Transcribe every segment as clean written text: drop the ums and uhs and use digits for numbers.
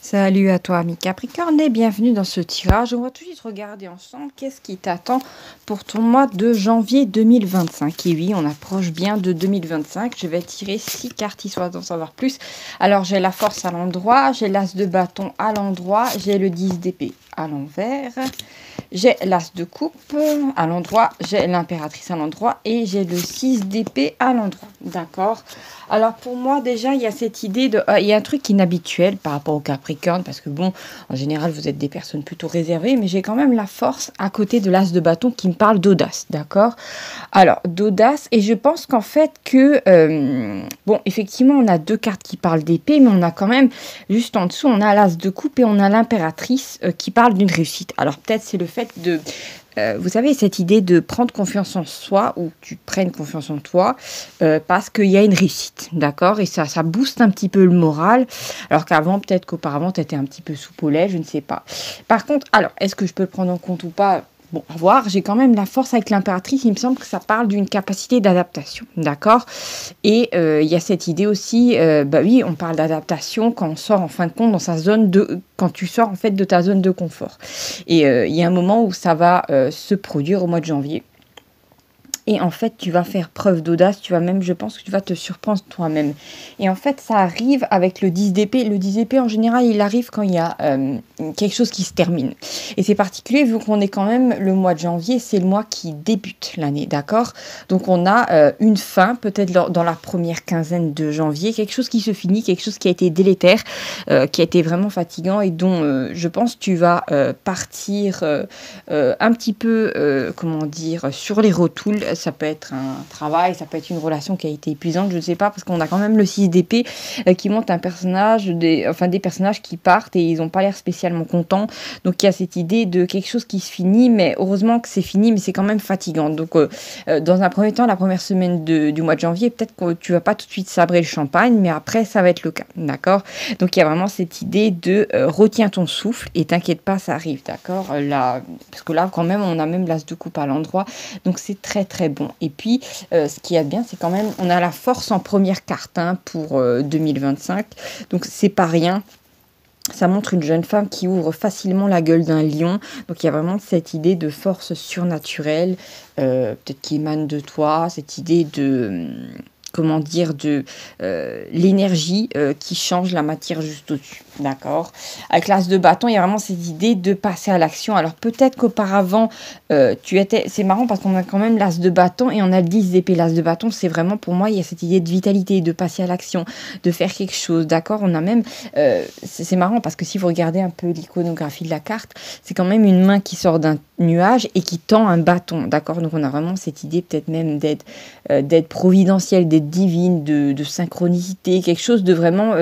Salut à toi, ami Capricorne, et bienvenue dans ce tirage. On va tout de suite regarder ensemble qu'est-ce qui t'attend pour ton mois de janvier 2025. Et oui, on approche bien de 2025. Je vais tirer 6 cartes histoire d'en savoir plus. Alors, j'ai la force à l'endroit, j'ai l'as de bâton à l'endroit, j'ai le 10 d'épée à l'envers, j'ai l'as de coupe à l'endroit, j'ai l'impératrice à l'endroit et j'ai le 6 d'épée à l'endroit. D'accord? Alors pour moi déjà il y a cette idée de... il y a un truc inhabituel par rapport au Capricorne parce que bon, en général vous êtes des personnes plutôt réservées, mais j'ai quand même la force à côté de l'as de bâton qui me parle d'audace. D'accord? Alors d'audace, et je pense qu'en fait que... bon, effectivement on a deux cartes qui parlent d'épée, mais on a quand même juste en dessous on a l'as de coupe et on a l'impératrice qui parle d'une réussite. Alors peut-être c'est le fait de... vous savez, cette idée de prendre confiance en soi, ou tu prennes confiance en toi, parce qu'il y a une réussite, d'accord? Et ça booste un petit peu le moral, alors qu'avant, peut-être qu'auparavant, tu étais un petit peu soupe au lait, je ne sais pas. Par contre, alors, est-ce que je peux le prendre en compte ou pas? Bon, à voir, j'ai quand même la force avec l'impératrice, il me semble que ça parle d'une capacité d'adaptation, d'accord? Et il y a cette idée aussi, bah oui, on parle d'adaptation quand on sort en fin de compte dans sa zone de... quand tu sors en fait de ta zone de confort. Et il y a un moment où ça va se produire au mois de janvier. Et en fait, tu vas faire preuve d'audace, tu vas même, je pense que tu vas te surprendre toi-même. Et en fait, ça arrive avec le 10 d'épée. Le 10 d'épée, en général, il arrive quand il y a quelque chose qui se termine. Et c'est particulier, vu qu'on est quand même le mois de janvier, c'est le mois qui débute l'année, d'accord? Donc, on a une fin, peut-être dans la première quinzaine de janvier, quelque chose qui se finit, quelque chose qui a été délétère, qui a été vraiment fatigant et dont, je pense, tu vas partir un petit peu, comment dire, sur les rotoules. Ça peut être un travail, ça peut être une relation qui a été épuisante, je ne sais pas, parce qu'on a quand même le 6 d'épée qui montre un personnage, des personnages qui partent et ils n'ont pas l'air spécialement contents. Donc il y a cette idée de quelque chose qui se finit, mais heureusement que c'est fini, mais c'est quand même fatigant. Donc dans un premier temps, la première semaine du mois de janvier, peut-être que tu vas pas tout de suite sabrer le champagne, mais après ça va être le cas, d'accord? Donc il y a vraiment cette idée de retiens ton souffle et t'inquiète pas, ça arrive, d'accord? Là, parce que là quand même, on a même l'as de coupe à l'endroit, donc c'est très très bon. Et puis, ce qui est bien, c'est quand même, on a la force en première carte pour 2025. Donc, c'est pas rien. Ça montre une jeune femme qui ouvre facilement la gueule d'un lion. Donc, il y a vraiment cette idée de force surnaturelle, peut-être qui émane de toi, cette idée de... comment dire, de l'énergie qui change la matière juste au-dessus, d'accord? Avec l'as de bâton, il y a vraiment cette idée de passer à l'action. Alors peut-être qu'auparavant, c'est marrant parce qu'on a quand même l'as de bâton et on a le 10 d'épée. L'as de bâton, c'est vraiment pour moi, il y a cette idée de vitalité, de passer à l'action, de faire quelque chose, d'accord? On a même, c'est marrant parce que si vous regardez un peu l'iconographie de la carte, c'est quand même une main qui sort d'un nuage et qui tend un bâton, d'accord? Donc on a vraiment cette idée peut-être même d'aide providentielle, d'aide divine, de synchronicité, quelque chose de vraiment...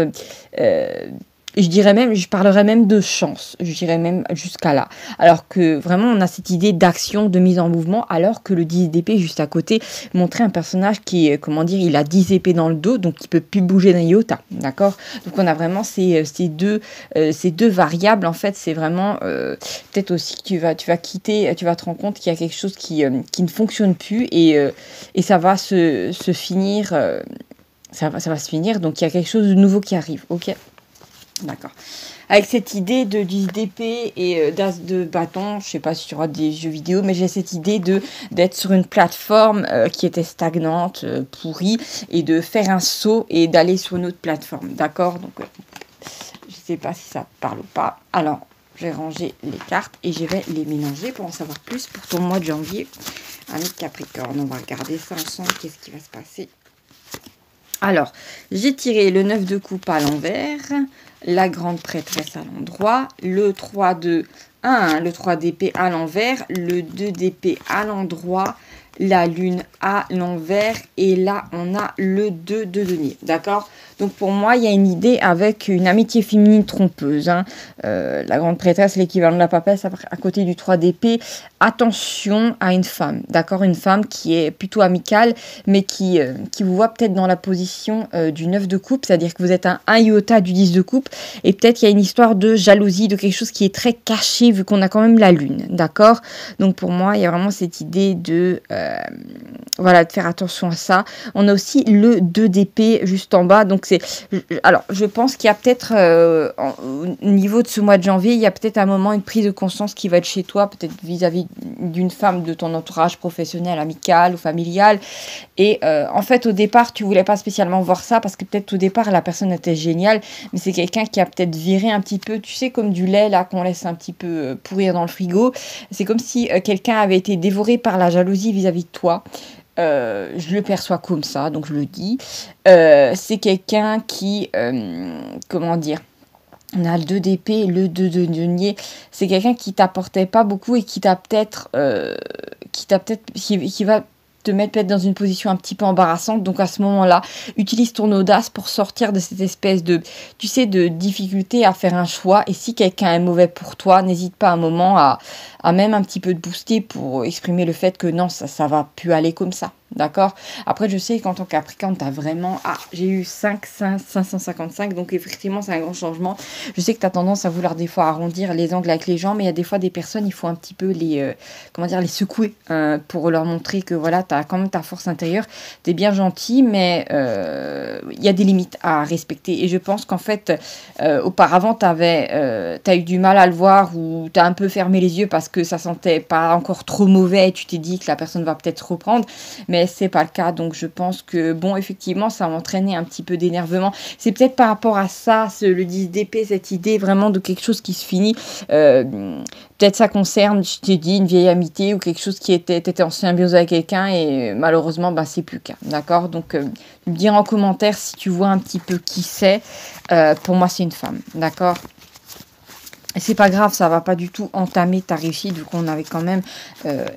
je dirais même, je parlerais même de chance, je dirais même jusqu'à là. Alors que vraiment, on a cette idée d'action, de mise en mouvement, alors que le 10 d'épée, juste à côté, montrait un personnage qui, comment dire, il a 10 épées dans le dos, donc il peut plus bouger d'un iota, d'accord? Donc on a vraiment ces deux variables, en fait, c'est vraiment, peut-être aussi que tu vas quitter, tu vas te rendre compte qu'il y a quelque chose qui ne fonctionne plus, et ça va se finir, ça va se finir, donc il y a quelque chose de nouveau qui arrive, ok? D'accord. Avec cette idée de 10 d'épée et d'as de bâton, je sais pas si tu auras des jeux vidéo, mais j'ai cette idée d'être sur une plateforme qui était stagnante, pourrie, et de faire un saut et d'aller sur une autre plateforme. D'accord? Donc, je sais pas si ça te parle ou pas. Alors, je vais ranger les cartes et je vais les mélanger pour en savoir plus pour ton mois de janvier. Ami Capricorne, on va regarder ça ensemble. Qu'est-ce qui va se passer? Alors, j'ai tiré le 9 de coupe à l'envers, la grande prêtresse à l'endroit, le 3 de 1, le 3 d'épée à l'envers, le 2 d'épée à l'endroit, la lune à l'envers, et là on a le 2 de denier, d'accord? Donc pour moi il y a une idée avec une amitié féminine trompeuse, la grande prêtresse, l'équivalent de la papesse à côté du 3 d'épée. Attention à une femme, d'accord? Une femme qui est plutôt amicale, mais qui vous voit peut-être dans la position du 9 de coupe, c'est-à-dire que vous êtes un iota du 10 de coupe, et peut-être il y a une histoire de jalousie, de quelque chose qui est très caché, vu qu'on a quand même la lune, d'accord? Donc pour moi, il y a vraiment cette idée de voilà, de faire attention à ça. On a aussi le 2 d'épée juste en bas, donc Alors, je pense qu'il y a peut-être, au niveau de ce mois de janvier, il y a peut-être un moment, une prise de conscience qui va être chez toi, peut-être vis-à-vis d'une femme de ton entourage professionnel, amical ou familial. Et en fait, au départ, tu voulais pas spécialement voir ça parce que peut-être au départ, la personne était géniale, mais c'est quelqu'un qui a peut-être viré un petit peu, tu sais, comme du lait là qu'on laisse un petit peu pourrir dans le frigo. C'est comme si quelqu'un avait été dévoré par la jalousie vis-à-vis de toi. Je le perçois comme ça, donc je le dis. C'est quelqu'un qui, comment dire, on a le 2 d'épée, le 2 de denier. C'est quelqu'un qui t'apportait pas beaucoup et qui va te mettre peut-être dans une position un petit peu embarrassante. Donc à ce moment-là, utilise ton audace pour sortir de cette espèce de, tu sais, de difficulté à faire un choix. Et si quelqu'un est mauvais pour toi, n'hésite pas un moment à même un petit peu te booster pour exprimer le fait que non, ça va plus aller comme ça. D'accord. Après, je sais qu'en tant que Capricorne, tu as vraiment... Ah, j'ai eu 555, donc effectivement, c'est un grand changement. Je sais que tu as tendance à vouloir des fois arrondir les angles avec les gens, mais il y a des fois des personnes, il faut un petit peu les secouer pour leur montrer que voilà, tu as quand même ta force intérieure. Tu es bien gentil, mais il y a des limites à respecter. Et je pense qu'en fait, auparavant, tu as eu du mal à le voir ou tu as un peu fermé les yeux parce que ça sentait pas encore trop mauvais et tu t'es dit que la personne va peut-être reprendre. Mais c'est pas le cas, donc je pense que, bon, effectivement, ça va entraîner un petit peu d'énervement. C'est peut-être par rapport à ça, le 10 d'épée, cette idée vraiment de quelque chose qui se finit. Peut-être ça concerne, je t'ai dit, une vieille amitié ou quelque chose qui était en symbiose avec quelqu'un et malheureusement, bah, c'est plus le cas, d'accord? Donc, me dire en commentaire si tu vois un petit peu qui c'est. Pour moi, c'est une femme, d'accord? Et c'est pas grave, ça va pas du tout entamer ta réussite, vu qu'on avait quand même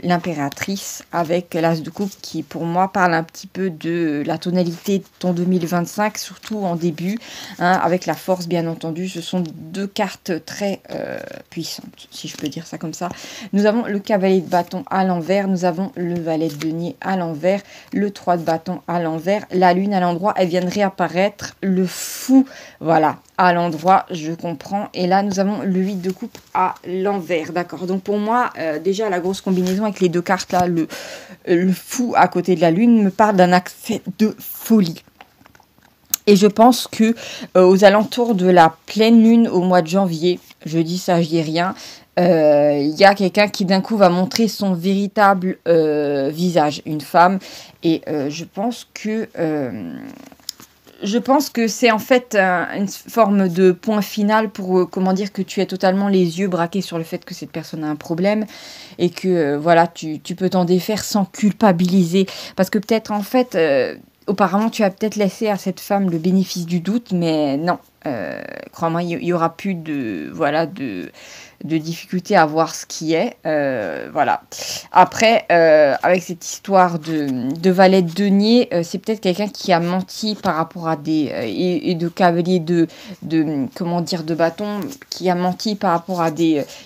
l'impératrice avec l'as de coupe qui, pour moi, parle un petit peu de la tonalité de ton 2025, surtout en début, hein, avec la force, bien entendu. Ce sont deux cartes très puissantes, si je peux dire ça comme ça. Nous avons le cavalier de bâton à l'envers, nous avons le valet de denier à l'envers, le 3 de bâton à l'envers, la lune à l'endroit, elle vient de réapparaître, le fou, voilà, à l'endroit, je comprends. Et là, nous avons le 8 de coupe à l'envers, d'accord. Donc pour moi, déjà, la grosse combinaison avec les deux cartes là, le fou à côté de la lune, me parle d'un accès de folie. Et je pense que aux alentours de la pleine lune au mois de janvier, je dis ça, je dis rien, il y a quelqu'un qui d'un coup va montrer son véritable visage, une femme. Et je pense que c'est en fait une forme de point final pour, comment dire, que tu aies totalement les yeux braqués sur le fait que cette personne a un problème et que, voilà, tu peux t'en défaire sans culpabiliser. Parce que peut-être, en fait, auparavant, tu as peut-être laissé à cette femme le bénéfice du doute, mais non. Crois-moi, il y aura plus de difficulté à voir ce qui est. Voilà. Après, avec cette histoire de valet de denier, c'est peut-être quelqu'un qui a menti par rapport à des... et de cavalier comment dire, de bâton, qui a menti par rapport à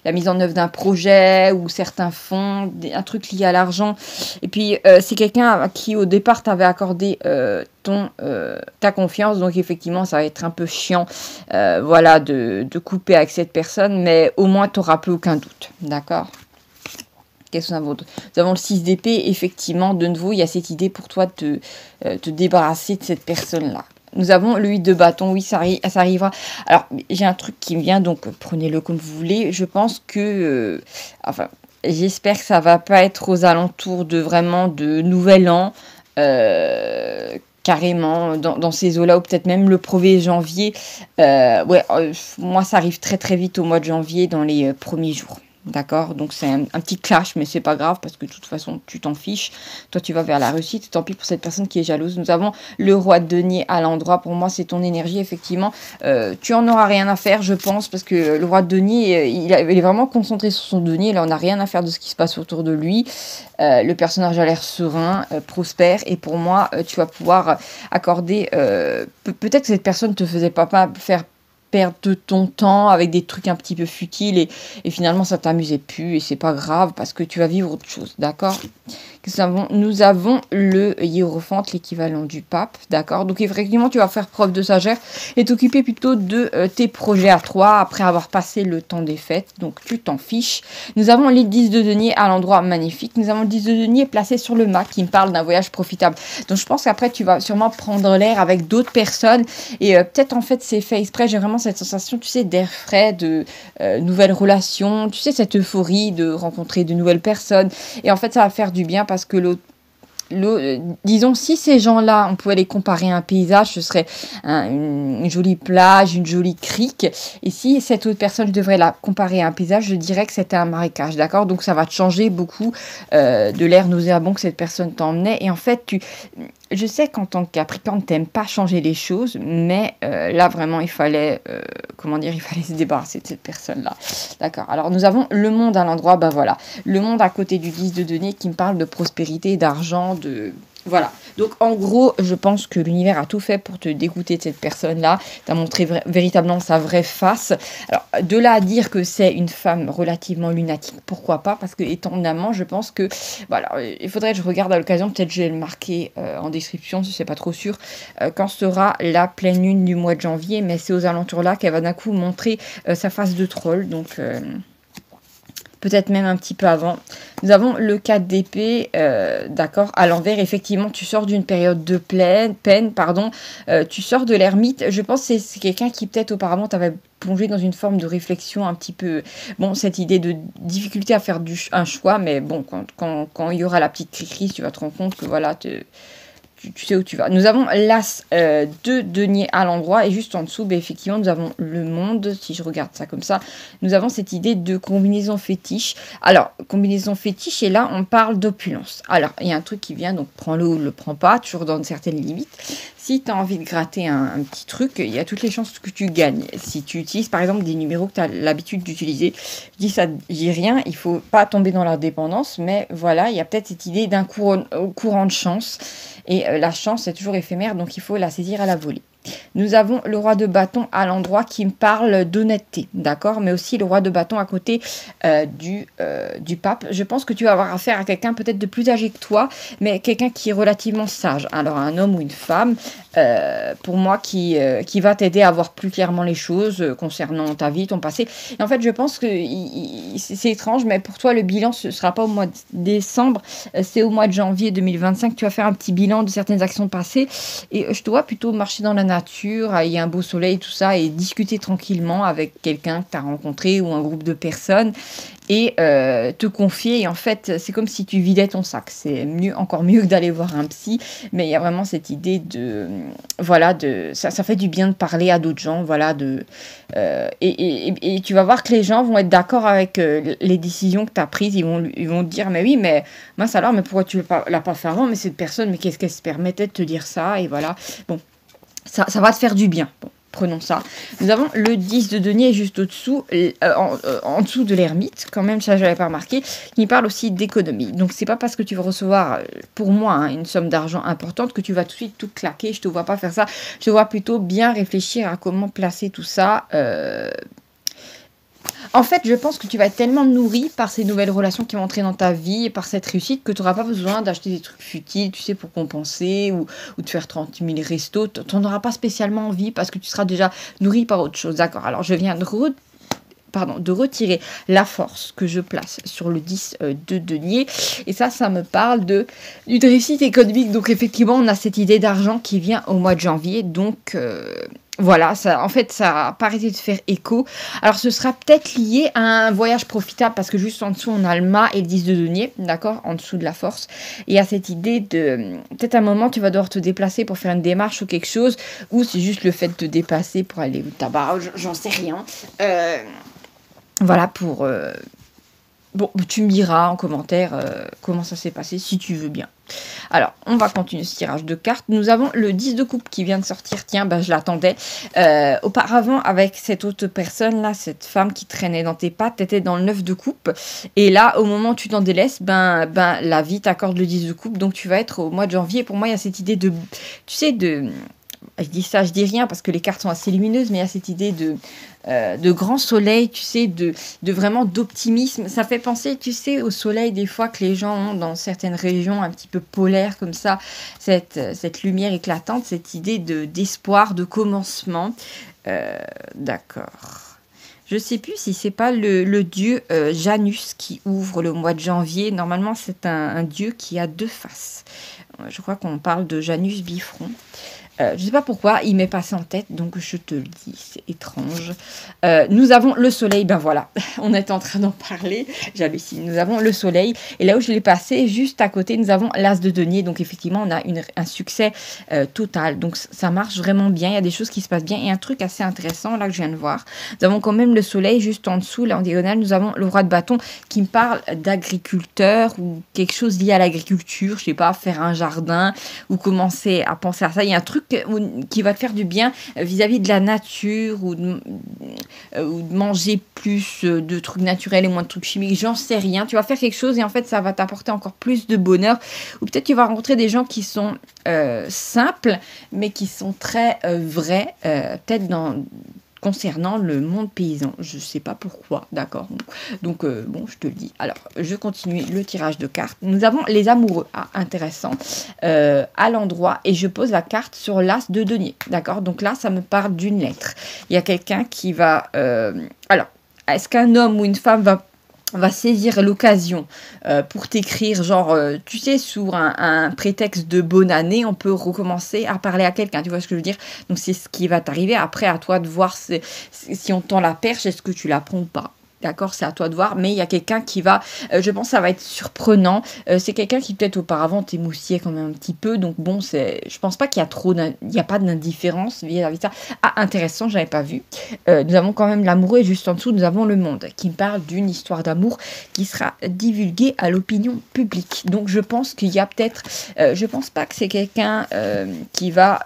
la mise en œuvre d'un projet ou certains fonds, un truc lié à l'argent. Et puis, c'est quelqu'un qui, au départ, t'avait accordé ta confiance. Donc, effectivement, ça va être un peu chiant, voilà, de couper avec cette personne, mais au moins, tu n'auras plus aucun doute, d'accord? Qu'est-ce qu'on a d'autre? Nous avons le 6 d'épée, effectivement, de nouveau, il y a cette idée pour toi de te débarrasser de cette personne-là. Nous avons le 8 de bâton, oui, ça arrivera. Alors, j'ai un truc qui me vient, donc prenez-le comme vous voulez. Je pense que, j'espère que ça va pas être aux alentours de vraiment de Nouvel An, carrément dans ces eaux-là, ou peut-être même le 1er janvier. Moi, ça arrive très très vite au mois de janvier, dans les premiers jours. D'accord? Donc c'est un petit clash, mais c'est pas grave parce que de toute façon tu t'en fiches. Toi tu vas vers la réussite, tant pis pour cette personne qui est jalouse. Nous avons le roi de denier à l'endroit. Pour moi c'est ton énergie, effectivement. Tu en auras rien à faire, je pense, parce que le roi de denier, il est vraiment concentré sur son denier. Là on n'a rien à faire de ce qui se passe autour de lui. Le personnage a l'air serein, prospère, et pour moi tu vas pouvoir accorder... peut-être que cette personne te faisait pas faire perdre ton temps avec des trucs un petit peu futiles et finalement ça t'amusait plus et c'est pas grave parce que tu vas vivre autre chose, d'accord? Nous avons le hiérophant, l'équivalent du pape, d'accord? Donc effectivement, tu vas faire preuve de sagesse et t'occuper plutôt de tes projets à toi après avoir passé le temps des fêtes. Donc tu t'en fiches. Nous avons les 10 de denier à l'endroit magnifique. Nous avons le 10 de denier placé sur le mât qui me parle d'un voyage profitable. Donc je pense qu'après, tu vas sûrement prendre l'air avec d'autres personnes et peut-être en fait c'est fait exprès. J'ai vraiment cette sensation, tu sais, d'air frais, de nouvelles relations, tu sais, cette euphorie de rencontrer de nouvelles personnes. Et en fait, ça va faire du bien parce que disons, si ces gens-là, on pouvait les comparer à un paysage, ce serait une jolie plage, une jolie crique. Et si cette autre personne, je devrais la comparer à un paysage, je dirais que c'était un marécage, d'accord? Donc ça va te changer beaucoup de l'air nauséabond que cette personne t'emmenait. Et en fait, je sais qu'en tant que Capricorne, t'aimes pas changer les choses, mais là, vraiment, il fallait se débarrasser de cette personne-là. D'accord. Alors, nous avons le monde à l'endroit, ben voilà. Le monde à côté du 10 de denier qui me parle de prospérité, d'argent, voilà. Donc, en gros, je pense que l'univers a tout fait pour te dégoûter de cette personne-là. Tu as montré véritablement sa vraie face. Alors, de là à dire que c'est une femme relativement lunatique, pourquoi pas? Parce que, étonnamment, je pense que... Voilà, il faudrait que je regarde à l'occasion. Peut-être je vais le marquer en description, si c'est pas trop sûr, quand sera la pleine lune du mois de janvier. Mais c'est aux alentours là qu'elle va d'un coup montrer sa face de troll. Donc... peut-être même un petit peu avant. Nous avons le 4 d'épée, d'accord, à l'envers. Effectivement, tu sors d'une période de peine, tu sors de l'ermite. Je pense que c'est quelqu'un qui peut-être auparavant t'avait plongé dans une forme de réflexion un petit peu... Bon, cette idée de difficulté à faire un choix, mais bon, quand il y aura la petite cri-cri, tu vas te rendre compte que voilà... Tu sais où tu vas. Nous avons l'as de denier à l'endroit et juste en dessous, effectivement, nous avons le monde. Si je regarde ça comme ça, nous avons cette idée de combinaison fétiche. Alors, combinaison fétiche, et là, on parle d'opulence. Alors, il y a un truc qui vient, donc prends-le ou ne le prends pas, toujours dans certaines limites. Si tu as envie de gratter un petit truc, il y a toutes les chances que tu gagnes. Si tu utilises, par exemple, des numéros que tu as l'habitude d'utiliser, je dis rien, il faut pas tomber dans leur dépendance, mais voilà, il y a peut-être cette idée d'un courant de chance. Et la chance est toujours éphémère, donc il faut la saisir à la volée. Nous avons le roi de bâton à l'endroit qui me parle d'honnêteté, d'accord? Mais aussi le roi de bâton à côté du pape. Je pense que tu vas avoir affaire à quelqu'un peut-être de plus âgé que toi, mais quelqu'un qui est relativement sage. Alors un homme ou une femme, pour moi, qui va t'aider à voir plus clairement les choses concernant ta vie, ton passé. Et en fait, je pense que c'est étrange, mais pour toi, le bilan, ce ne sera pas au mois de décembre, c'est au mois de janvier 2025 que tu vas faire un petit bilan de certaines actions passées. Et je te vois plutôt marcher dans la nature, il y a un beau soleil, tout ça, et discuter tranquillement avec quelqu'un que tu as rencontré ou un groupe de personnes et te confier. Et en fait, c'est comme si tu vidais ton sac. C'est encore mieux que d'aller voir un psy, mais il y a vraiment cette idée ça fait du bien de parler à d'autres gens, voilà, et tu vas voir que les gens vont être d'accord avec les décisions que tu as prises. Ils vont te dire, mais oui, mais mince alors, mais pourquoi tu ne l'as pas fait avant? Mais cette personne, mais qu'est-ce qu'elle se permettait de te dire ça? Et voilà, bon. Ça va te faire du bien. Bon, prenons ça. Nous avons le 10 de denier juste au-dessous, en dessous de l'ermite, quand même, ça je n'avais pas remarqué, qui parle aussi d'économie. Donc c'est pas parce que tu vas recevoir, pour moi, une somme d'argent importante que tu vas tout de suite tout claquer. Je te vois pas faire ça. Je te vois plutôt bien réfléchir à comment placer tout ça. En fait, je pense que tu vas être tellement nourri par ces nouvelles relations qui vont entrer dans ta vie et par cette réussite que tu n'auras pas besoin d'acheter des trucs futiles, tu sais, pour compenser ou de faire 30 000 restos. Tu n'en auras pas spécialement envie parce que tu seras déjà nourri par autre chose. D'accord, alors je viens de retirer la force que je place sur le 10 de denier. Et ça me parle d'une réussite économique. Donc effectivement, on a cette idée d'argent qui vient au mois de janvier. Donc... voilà, ça a pas arrêté de faire écho. Alors, ce sera peut-être lié à un voyage profitable parce que juste en dessous, on a le mât et le 10 de denier, d'accord, en dessous de la force. Et il y a cette idée de... Peut-être à un moment, tu vas devoir te déplacer pour faire une démarche ou quelque chose, ou c'est juste le fait de te déplacer pour aller au tabac, j'en sais rien. Voilà, pour... Bon, tu me diras en commentaire comment ça s'est passé, si tu veux bien. Alors, on va continuer ce tirage de cartes. Nous avons le 10 de coupe qui vient de sortir. Tiens, je l'attendais. Auparavant, avec cette autre personne-là, cette femme qui traînait dans tes pattes, t'étais dans le 9 de coupe. Et là, au moment où tu t'en délaisses, la vie t'accorde le 10 de coupe. Donc, tu vas être au mois de janvier. Pour moi, il y a cette idée de... Tu sais, je dis ça, je dis rien parce que les cartes sont assez lumineuses, mais il y a cette idée de grand soleil, tu sais, de vraiment d'optimisme. Ça fait penser, tu sais, au soleil des fois que les gens ont dans certaines régions un petit peu polaires comme ça, cette lumière éclatante, cette idée d'espoir, de commencement. D'accord. Je ne sais plus si c'est pas le dieu Janus qui ouvre le mois de janvier. Normalement, c'est un dieu qui a deux faces. Je crois qu'on parle de Janus Bifron. Je ne sais pas pourquoi, il m'est passé en tête, donc je te le dis, c'est étrange. Nous avons le soleil, ben voilà, on est en train d'en parler, j'hallucine. Nous avons le soleil, et là où je l'ai passé, juste à côté, nous avons l'as de denier, donc effectivement, on a un succès total. Donc ça marche vraiment bien, il y a des choses qui se passent bien, et un truc assez intéressant, là, que je viens de voir. Nous avons quand même le soleil, juste en dessous, là, en diagonale, nous avons le roi de bâton, qui me parle d'agriculteur, ou quelque chose lié à l'agriculture, je sais pas, faire un jardin, ou commencer à penser à ça. Il y a un truc qui va te faire du bien vis-à-vis de la nature ou de manger plus de trucs naturels et moins de trucs chimiques, j'en sais rien. Tu vas faire quelque chose et en fait ça va t'apporter encore plus de bonheur, ou peut-être tu vas rencontrer des gens qui sont simples mais qui sont très vrais, peut-être concernant le monde paysan. Je ne sais pas pourquoi, d'accord. Donc, bon, je te le dis. Alors, je continue le tirage de cartes. Nous avons les amoureux. Ah, intéressant. À l'endroit. Et je pose la carte sur l'as de denier. D'accord. Donc là, ça me parle d'une lettre. Il y a quelqu'un qui va... alors, est-ce qu'un homme ou une femme va saisir l'occasion pour t'écrire, genre, tu sais, sous un prétexte de bonne année, on peut recommencer à parler à quelqu'un, tu vois ce que je veux dire? Donc c'est ce qui va t'arriver, après à toi de voir si on tend la perche, est-ce que tu la prends ou pas? D'accord, c'est à toi de voir, mais il y a quelqu'un qui va, je pense que ça va être surprenant, c'est quelqu'un qui peut-être auparavant t'émoustillait quand même un petit peu, donc bon, je pense pas qu'il y a il n'y a pas d'indifférence vis-à-vis de ça. Ah, intéressant, j'avais pas vu. Nous avons quand même l'amoureux et juste en dessous, nous avons le monde, qui me parle d'une histoire d'amour qui sera divulguée à l'opinion publique. Donc je pense qu'il y a peut-être, je pense pas que c'est quelqu'un qui va,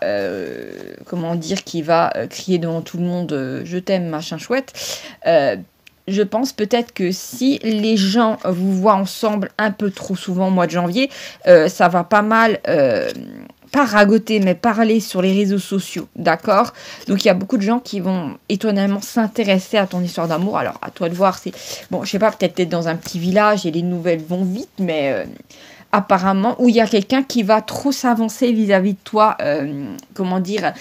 comment dire, qui va crier devant tout le monde, je t'aime, machin chouette. Je pense peut-être que si les gens vous voient ensemble un peu trop souvent au mois de janvier, ça va pas mal, pas ragoter, mais parler sur les réseaux sociaux, d'accord? Donc il y a beaucoup de gens qui vont étonnamment s'intéresser à ton histoire d'amour. Alors à toi de voir, bon, je sais pas, peut-être t'es dans un petit village et les nouvelles vont vite, mais... apparemment, où il y a quelqu'un qui va trop s'avancer vis-à-vis de toi, comment dire,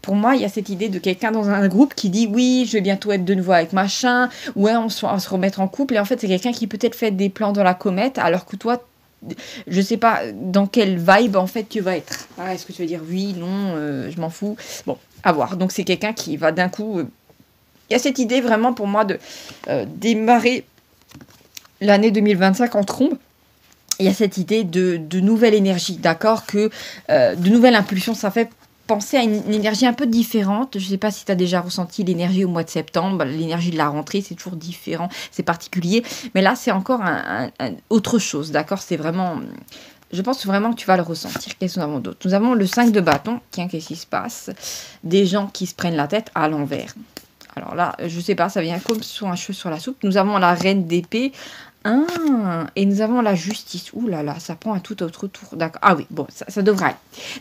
pour moi, il y a cette idée de quelqu'un dans un groupe qui dit, oui, je vais bientôt être de nouveau avec machin, ouais, on va se remettre en couple, et en fait, c'est quelqu'un qui peut-être fait des plans dans la comète, alors que toi, je sais pas dans quelle vibe, en fait, tu vas être. Ah, est-ce que tu veux dire oui, non, je m'en fous? Bon, à voir. Donc, c'est quelqu'un qui va d'un coup... il y a cette idée, vraiment, pour moi, de démarrer l'année 2025 en trombe. Il y a cette idée de nouvelle énergie, d'accord, que de nouvelle impulsion, ça fait penser à une énergie un peu différente. Je ne sais pas si tu as déjà ressenti l'énergie au mois de septembre, l'énergie de la rentrée, c'est toujours différent, c'est particulier, mais là, c'est encore autre chose, d'accord, c'est vraiment... Je pense vraiment que tu vas le ressentir. Qu'est-ce que nous avons d'autre? Nous avons le 5 de bâton. Tiens, qu'est-ce qui se passe? Des gens qui se prennent la tête à l'envers. Alors là, je ne sais pas, ça vient comme sur un cheveu sur la soupe. Nous avons la reine d'épée. Ah, et nous avons la justice. Ouh là là, ça prend un tout autre tour. D'accord. Ah oui, bon, ça devrait aller.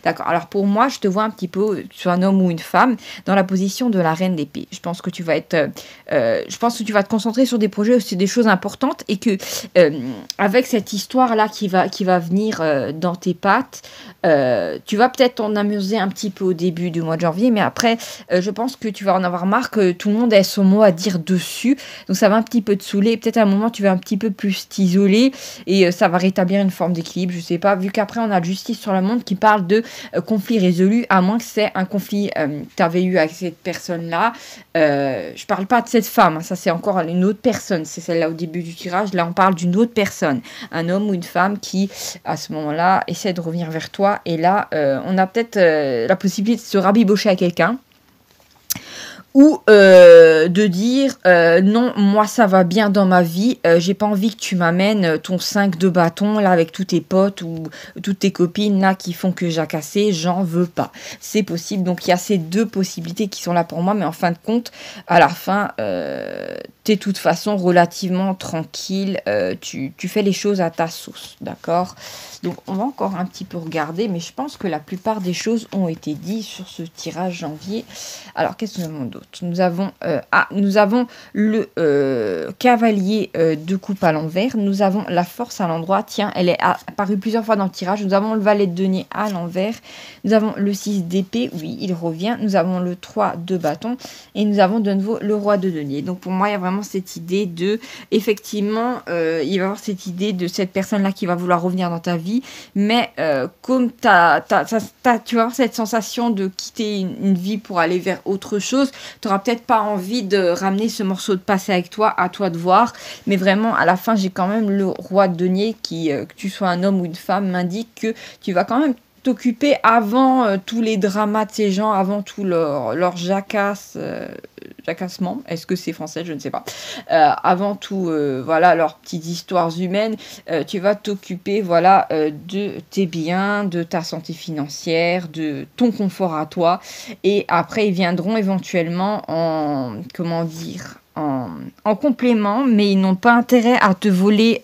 D'accord. Alors pour moi, je te vois un petit peu, tu sois un homme ou une femme, dans la position de la reine d'épée. Je pense que tu vas être, je pense que tu vas te concentrer sur des projets où c'est des choses importantes et que avec cette histoire là qui va venir dans tes pattes, tu vas peut-être t'en amuser un petit peu au début du mois de janvier, mais après, je pense que tu vas en avoir marre que tout le monde ait son mot à dire dessus. Donc ça va un petit peu te saouler. Peut-être à un moment, tu vas un petit peu plus t'isoler et ça va rétablir une forme d'équilibre, je sais pas, vu qu'après on a Justice sur le monde qui parle de conflit résolu, à moins que c'est un conflit que tu avais eu avec cette personne-là. Je parle pas de cette femme, hein, ça c'est encore une autre personne, c'est celle-là au début du tirage, là on parle d'une autre personne, un homme ou une femme qui, à ce moment-là, essaie de revenir vers toi, et là, on a peut-être la possibilité de se rabibocher à quelqu'un, ou de dire non, moi ça va bien dans ma vie, j'ai pas envie que tu m'amènes ton 5 de bâton là avec tous tes potes ou toutes tes copines là qui font que jacasser, j'en veux pas. C'est possible, donc il y a ces deux possibilités qui sont là pour moi, mais en fin de compte, à la fin, t'es de toute façon relativement tranquille, tu fais les choses à ta sauce, d'accord? Donc on va encore un petit peu regarder, mais je pense que la plupart des choses ont été dites sur ce tirage janvier. Alors qu'est-ce que nous avons d'autre? Nous avons le cavalier de coupe à l'envers, nous avons la force à l'endroit, tiens, elle est apparue plusieurs fois dans le tirage, nous avons le valet de denier à l'envers, nous avons le 6 d'épée, oui, il revient, nous avons le 3 de bâton, et nous avons de nouveau le roi de denier. Donc pour moi, il y a vraiment cette idée de, effectivement, il va y avoir cette idée de cette personne-là qui va vouloir revenir dans ta vie, mais comme tu vas avoir cette sensation de quitter une vie pour aller vers autre chose, tu n'auras peut-être pas envie de ramener ce morceau de passé avec toi, à toi de voir, mais vraiment à la fin j'ai quand même le roi de denier qui, que tu sois un homme ou une femme, m'indique que tu vas quand même t'occuper avant tous les dramas de ces gens, avant tout leur jacassement, est-ce que c'est français, je ne sais pas, avant tout, voilà, leurs petites histoires humaines, tu vas t'occuper, voilà, de tes biens, de ta santé financière, de ton confort à toi, et après ils viendront éventuellement en, comment dire, en complément, mais ils n'ont pas intérêt à te voler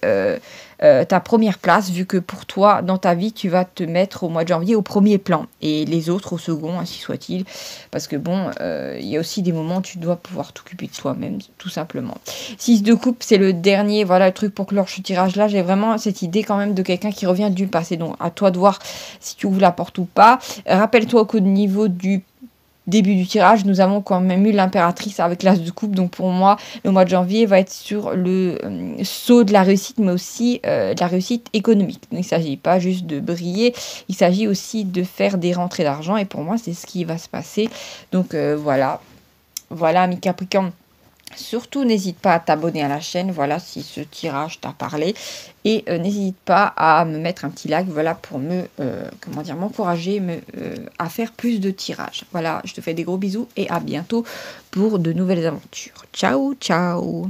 ta première place, vu que pour toi, dans ta vie, tu vas te mettre au mois de janvier au premier plan, et les autres au second, ainsi soit-il, parce que bon, il y a aussi des moments où tu dois pouvoir t'occuper de toi-même, tout simplement. 6 de coupe, c'est le dernier, voilà, le truc pour clore ce tirage-là. J'ai vraiment cette idée quand même de quelqu'un qui revient du passé, donc à toi de voir si tu ouvres la porte ou pas. Rappelle-toi qu'au niveau du début du tirage, nous avons quand même eu l'impératrice avec l'as de coupe, donc pour moi le mois de janvier va être sur le saut de la réussite, mais aussi de la réussite économique. Donc, il ne s'agit pas juste de briller, il s'agit aussi de faire des rentrées d'argent, et pour moi c'est ce qui va se passer. Donc voilà, amis Capricorne. Surtout, n'hésite pas à t'abonner à la chaîne, voilà, si ce tirage t'a parlé. Et n'hésite pas à me mettre un petit like, voilà, pour me, comment dire, m'encourager à faire plus de tirages. Voilà, je te fais des gros bisous et à bientôt pour de nouvelles aventures. Ciao, ciao!